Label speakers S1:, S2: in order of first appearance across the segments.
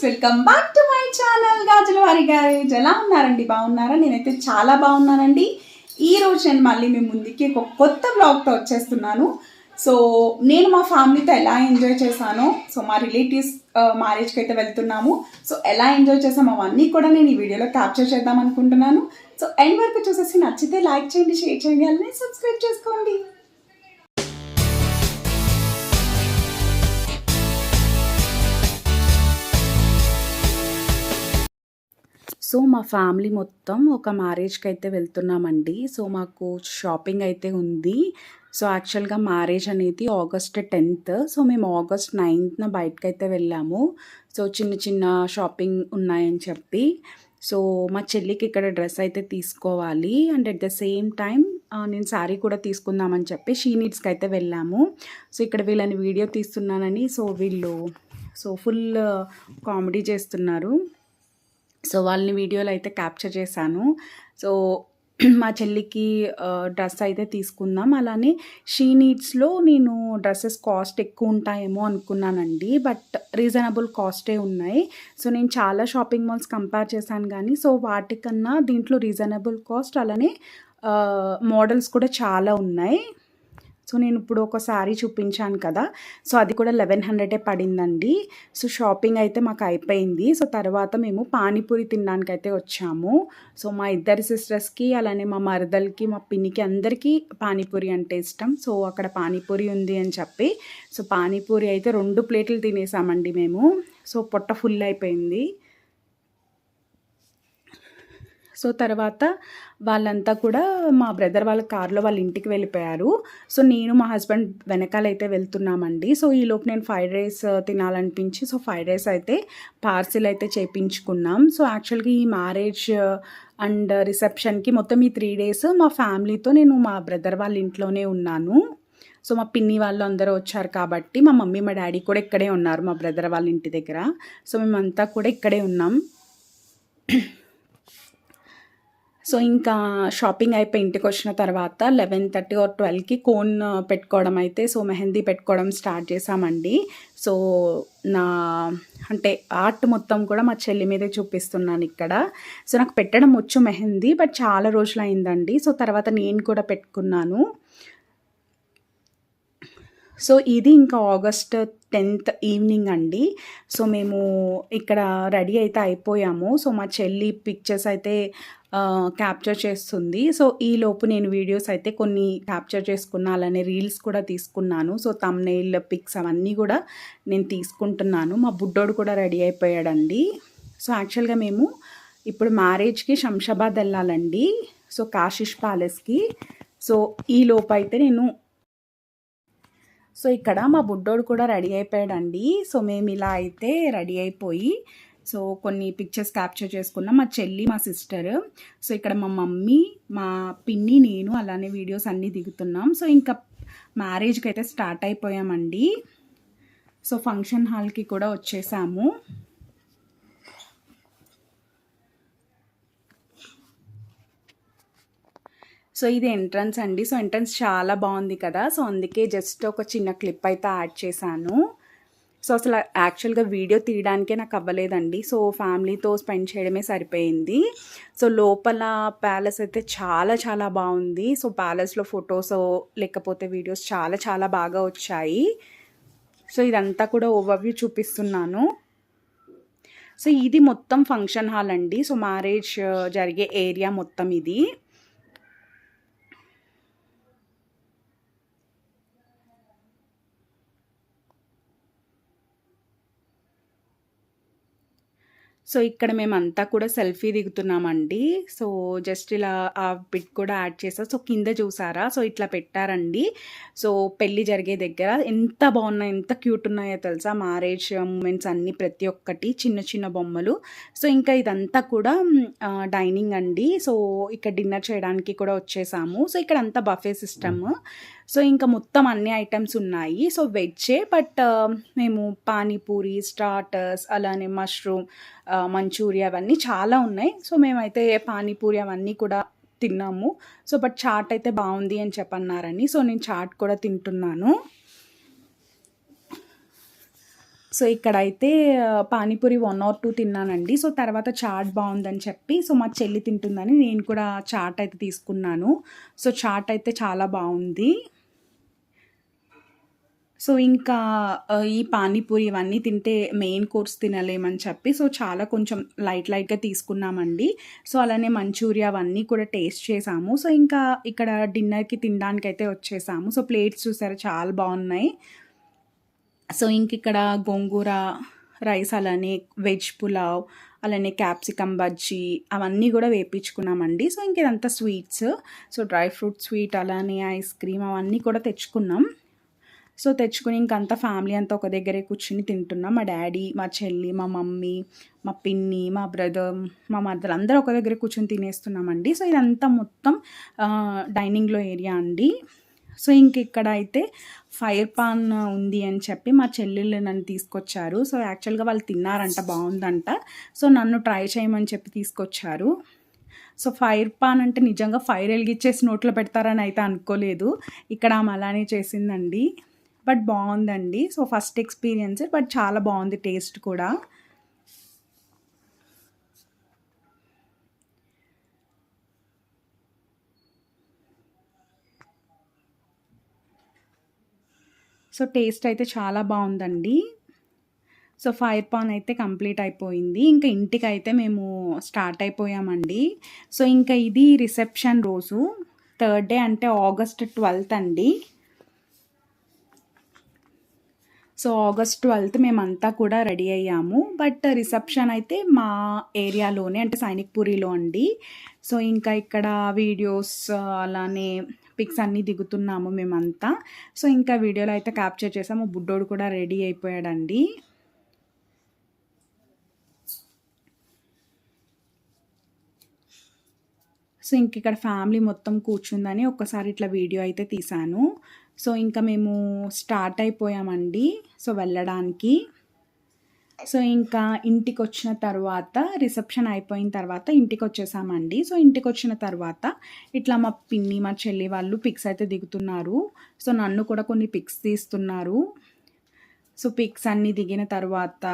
S1: Welcome back to my channel Gajulavari garage. ఎలా ఉన్నారండి? బాగున్నారా? నేనైతే చాలా బాగున్నానండి. ఈరోజు నేను మళ్ళీ మీ ముందుకి ఒక కొత్త బ్లాగ్తో వచ్చేస్తున్నాను. సో నేను మా ఫ్యామిలీతో ఎలా ఎంజాయ్ చేశానో, సో మా రిలేటివ్స్ మ్యారేజ్కి అయితే వెళ్తున్నాము. సో ఎలా ఎంజాయ్ చేసాము అవన్నీ కూడా నేను ఈ వీడియోలో క్యాప్చర్ చేద్దాం అనుకుంటున్నాను. సో ఎండ్ వరకు చూసేసి నచ్చితే లైక్ చేయండి, షేర్ చేయండి, అలానే సబ్స్క్రైబ్ చేసుకోండి. సో మా ఫ్యామిలీ మొత్తం ఒక మ్యారేజ్కి అయితే వెళ్తున్నామండి. సో మాకు షాపింగ్ అయితే ఉంది. సో యాక్చువల్గా మ్యారేజ్ అనేది ఆగస్ట్ 10th. సో మేము ఆగస్ట్ 9th బయటకు అయితే వెళ్ళాము. సో చిన్న చిన్న షాపింగ్ ఉన్నాయని చెప్పి. సో మా చెల్లికి ఇక్కడ డ్రెస్ అయితే తీసుకోవాలి and at the same time నేను శారీ కూడా తీసుకుందామని చెప్పి షీ నీడ్స్కి అయితే వెళ్ళాము. సో ఇక్కడ వీళ్ళని వీడియో తీస్తున్నానని వీళ్ళు ఫుల్ కామెడీ చేస్తున్నారు. సో వాళ్ళని వీడియోలో అయితే క్యాప్చర్ చేశాను. సో మా చెల్లికి డ్రెస్ అయితే తీసుకుందాం. అలానే షీ నీడ్స్లో నేను డ్రెస్సెస్ కాస్ట్ ఎక్కువ ఉంటాయేమో అనుకున్నానండి, బట్ రీజనబుల్ కాస్టే ఉన్నాయి. సో నేను చాలా షాపింగ్ మాల్స్ కంపేర్ చేశాను కానీ వాటికన్నా దీంట్లో రీజనబుల్ కాస్ట్, అలానే మోడల్స్ కూడా చాలా ఉన్నాయి. సో నేను ఇప్పుడు ఒక శారీ చూపించాను కదా, సో అది కూడా 1100 పడిందండి. సో షాపింగ్ అయితే మాకు అయిపోయింది. సో తర్వాత మేము పానీపూరి తినడానికి అయితే వచ్చాము. సో మా ఇద్దరి సిస్టర్స్కి, అలానే మా మరదలకి, మా పిన్నికి అందరికీ పానీపూరి అంటే ఇష్టం. సో అక్కడ పానీపూరి ఉంది అని చెప్పి సో పానీపూరి అయితే 2 ప్లేట్లు తినేసామండి మేము. సో పొట్ట ఫుల్ అయిపోయింది. సో తర్వాత వాళ్ళంతా కూడా మా బ్రదర్ వాళ్ళ కార్లో వాళ్ళ ఇంటికి వెళ్ళిపోయారు. సో నేను మా హస్బెండ్ వెనకాలైతే వెళ్తున్నామండి. సో ఈలోపు నేను ఫ్రైడ్ రైస్ తినాలనిపించి ఫ్రైడ్ రైస్ అయితే పార్సిల్ అయితే చేయించుకున్నాం. సో యాక్చువల్గా ఈ మ్యారేజ్ అండ్ రిసెప్షన్కి మొత్తం ఈ 3 days మా ఫ్యామిలీతో నేను మా బ్రదర్ వాళ్ళ ఇంట్లోనే ఉన్నాను. సో మా పిన్ని వాళ్ళు అందరూ వచ్చారు కాబట్టి మా మమ్మీ మా డాడీ కూడా ఇక్కడే ఉన్నారు మా బ్రదర్ వాళ్ళ ఇంటి దగ్గర. సో మేమంతా కూడా ఇక్కడే ఉన్నాం. సో ఇంకా షాపింగ్ అయిపోయి ఇంటికి వచ్చిన తర్వాత 11:30 or 12కి కోన్ పెట్టుకోవడం అయితే మెహందీ పెట్టుకోవడం స్టార్ట్ చేసామండి. సో నా ఆర్ట్ మొత్తం కూడా మా చెల్లి మీదే చూపిస్తున్నాను ఇక్కడ. సో నాకు పెట్టడం వచ్చు మెహందీ, బట్ చాలా రోజులు అయిందండి. సో తర్వాత నేను కూడా పెట్టుకున్నాను. సో ఇది ఇంకా ఆగస్ట్ 10th ఈవినింగ్ అండి. సో మేము ఇక్కడ రెడీ అయితే అయిపోయాము. సో మా చెల్లి పిక్చర్స్ అయితే క్యాప్చర్ చేస్తుంది. సో ఈలోపు నేను వీడియోస్ అయితే కొన్ని క్యాప్చర్ చేసుకున్నా, అలానే రీల్స్ కూడా తీసుకున్నాను. సో థంబ్నెయిల్ పిక్స్ అవన్నీ కూడా నేను తీసుకుంటున్నాను. మా బుడ్డోడు కూడా రెడీ అయిపోయాడండి. సో యాక్చువల్గా మేము ఇప్పుడు మ్యారేజ్కి శంషాబాద్ వెళ్ళాలండి. సో కాశిష్ ప్యాలెస్కి. సో ఈలోపు అయితే సో ఇక్కడ మా బుడ్డోడు కూడా రెడీ అయిపోయాడండి. సో మేము ఇలా అయితే రెడీ అయిపోయి కొన్ని పిక్చర్స్ క్యాప్చర్ చేసుకున్నాం, మా చెల్లి, మా సిస్టర్. సో ఇక్కడ మా మమ్మీ, మా పిన్ని, నేను అలానే వీడియోస్ అన్నీ దిగుతున్నాం. సో ఇంకా మ్యారేజ్కి అయితే స్టార్ట్ అయిపోయామండి. సో ఫంక్షన్ హాల్కి కూడా వచ్చేసాము. సో ఇది ఎంట్రన్స్ అండి. సో ఎంట్రన్స్ చాలా బాగుంది కదా, సో అందుకే జస్ట్ ఒక చిన్న క్లిప్ అయితే యాడ్ చేశాను. సో అసలు యాక్చువల్గా వీడియో తీయడానికే నాకు అవ్వలేదండి. సో ఫ్యామిలీతో స్పెండ్ చేయడమే సరిపోయింది. సో లోపల ప్యాలెస్ అయితే చాలా చాలా బాగుంది. సో ప్యాలెస్లో ఫొటోస్ లేకపోతే వీడియోస్ చాలా చాలా బాగా వచ్చాయి. సో ఇదంతా కూడా ఓవర్వ్యూ చూపిస్తున్నాను. సో ఇది మొత్తం ఫంక్షన్ హాల్ అండి. సో మ్యారేజ్ జరిగే ఏరియా మొత్తం ఇది. సో ఇక్కడ మేమంతా కూడా సెల్ఫీ దిగుతున్నామండి. సో జస్ట్ ఇలా ఆ పిక్ కూడా యాడ్ చేసా. సో కింద చూసారా, సో ఇట్లా పెట్టారండి. సో పెళ్ళి జరిగే దగ్గర ఎంత బాగున్నాయి, ఎంత క్యూట్ ఉన్నాయో తెలుసా. మ్యారేజ్ మూమెంట్స్ అన్నీ ప్రతి ఒక్కటి చిన్న చిన్న బొమ్మలు. సో ఇంకా ఇదంతా కూడా డైనింగ్ అండి. సో ఇక్కడ డిన్నర్ చేయడానికి కూడా వచ్చేసాము. సో ఇక్కడ అంతా బఫే సిస్టమ్. సో ఇంకా మొత్తం అన్ని ఐటమ్స్ ఉన్నాయి. సో వెజ్జే, బట్ మేము పానీపూరి, స్టార్టర్స్, అలానే మష్రూమ్, మంచూరియా అవన్నీ చాలా ఉన్నాయి. సో మేమైతే పానీపూరి అవన్నీ కూడా తిన్నాము. సో బట్ చాట్ అయితే బాగుంది అని చెప్పన్నారని సో నేను చాట్ కూడా తింటున్నాను. సో ఇక్కడైతే పానీపూరి 1 ఆర్ 2 తిన్నానండి. సో తర్వాత చాట్ బాగుందని చెప్పి సో మా చెల్లి తింటుందని నేను కూడా చాట్ అయితే తీసుకున్నాను. సో చాట్ అయితే చాలా బాగుంది. సో ఇంకా ఈ పానీపూరి ఇవన్నీ తింటే మెయిన్ కోర్స్ తినలేమని చెప్పి సో చాలా కొంచెం లైట్‌గా తీసుకున్నామండి. సో అలానే మంచూరియా అవన్నీ కూడా టేస్ట్ చేసాము. సో ఇంకా ఇక్కడ డిన్నర్‌కి తినడానికైతే వచ్చేసాము. సో ప్లేట్స్ చూసారా చాలా బాగున్నాయి. సో ఇంకిక్కడ గోంగూర రైస్, అలానే వెజ్ పులావ్, అలానే క్యాప్సికమ్ బజ్జీ అవన్నీ కూడా వేపించుకున్నామండి. సో ఇంక ఇదంతా sweets. So dry fruit sweet, అలానే ఐస్ క్రీమ్ అవన్నీ కూడా తెచ్చుకున్నాం. సో తెచ్చుకొని ఇంకంతా ఫ్యామిలీ అంతా ఒక దగ్గరే కూర్చొని తింటున్నాం. మా డాడీ, మా చెల్లి, మా మమ్మీ, మా పిన్ని, మా బ్రదర్, మా మదర్ అందరూ ఒక దగ్గర కూర్చొని తినేస్తున్నామండి. సో ఇదంతా మొత్తం డైనింగ్‌లో ఏరియా అండి. సో ఇంక ఇక్కడ అయితే ఫైర్ పాన్ ఉంది అని చెప్పి మా చెల్లెళ్ళు నన్ను తీసుకొచ్చారు. సో యాక్చువల్‌గా వాళ్ళు తిన్నారంట, బాగుందంట. సో నన్ను ట్రై చేయమని చెప్పి తీసుకొచ్చారు. సో ఫైర్ పాన్ అంటే నిజంగా ఫైర్ వెలిగిచ్చేసి నోట్లో పెడతారని అయితే అనుకోలేదు. ఇక్కడ ఆమె అలానే చేసిందండి. బట్ బాగుందండి. సో ఫస్ట్ ఎక్స్పీరియన్స్, బట్ చాలా బాగుంది టేస్ట్ కూడా. సో టేస్ట్ అయితే చాలా బాగుందండి. సో ఫైర్ పాన్ అయితే కంప్లీట్ అయిపోయింది. ఇంకా ఇంటికైతే మేము స్టార్ట్ అయిపోయామండి. సో ఇంకా ఇది రిసెప్షన్ రోజు, థర్డ్ డే అంటే August 12th అండి. సో August 12th మేమంతా కూడా రెడీ అయ్యాము. బట్ రిసెప్షన్ అయితే మా ఏరియాలోనే, అంటే సైనిక్‌పూరిలో అండి. సో ఇంకా ఇక్కడ వీడియోస్ అలానే పిక్స్ అన్నీ దిగుతున్నాము మేమంతా. సో ఇంకా వీడియోలో అయితే క్యాప్చర్ చేసాము. బుడ్డోడు కూడా రెడీ అయిపోయాడండి. సో ఇంక ఇక్కడ ఫ్యామిలీ మొత్తం కూర్చుందని ఒక్కసారి ఇట్లా వీడియో అయితే తీశాను. సో ఇంకా మేము స్టార్ట్ అయిపోయామండి సో వెళ్ళడానికి. సో ఇంకా ఇంటికి వచ్చిన తర్వాత, రిసెప్షన్ అయిపోయిన తర్వాత ఇంటికి వచ్చేసామండి. సో ఇంటికి వచ్చిన తర్వాత ఇట్లా మా పిన్ని, మా చెల్లి వాళ్ళు పిక్స్ అయితే దిగుతున్నారు. సో నన్ను కూడా కొన్ని పిక్స్ తీస్తున్నారు. సో పిక్స్ అన్నీ దిగిన తర్వాత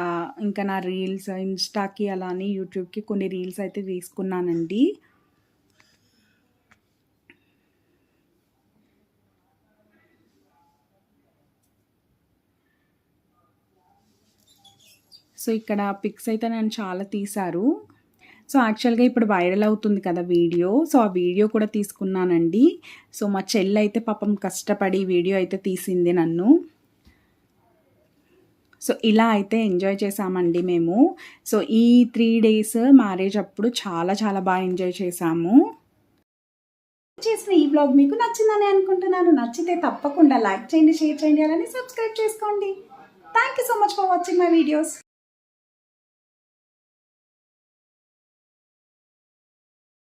S1: ఇంకా నా రీల్స్ ఇన్స్టాకి అలానే యూట్యూబ్కి కొన్ని రీల్స్ అయితే తీసుకున్నానండి. సో ఇక్కడ పిక్స్ అయితే నన్ను చాలా తీశారు. సో యాక్చువల్‌గా ఇప్పుడు వైరల్ అవుతుంది కదా వీడియో. సో ఆ వీడియో కూడా తీసుకున్నానండి. సో మా చెల్లి అయితే పాపం కష్టపడి వీడియో అయితే తీసింది నన్ను. సో ఇలా అయితే ఎంజాయ్ చేసామండి మేము. సో ఈ 3 days మ్యారేజ్ అప్పుడు చాలా చాలా బాగా ఎంజాయ్ చేసాము. చేసిన ఈ బ్లాగ్ మీకు నచ్చిందని అనుకుంటున్నాను. నచ్చితే తప్పకుండా లైక్ చేయండి, షేర్ చేయండి, అలానే సబ్స్క్రైబ్ చేసుకోండి. Thank you so much for watching my videos.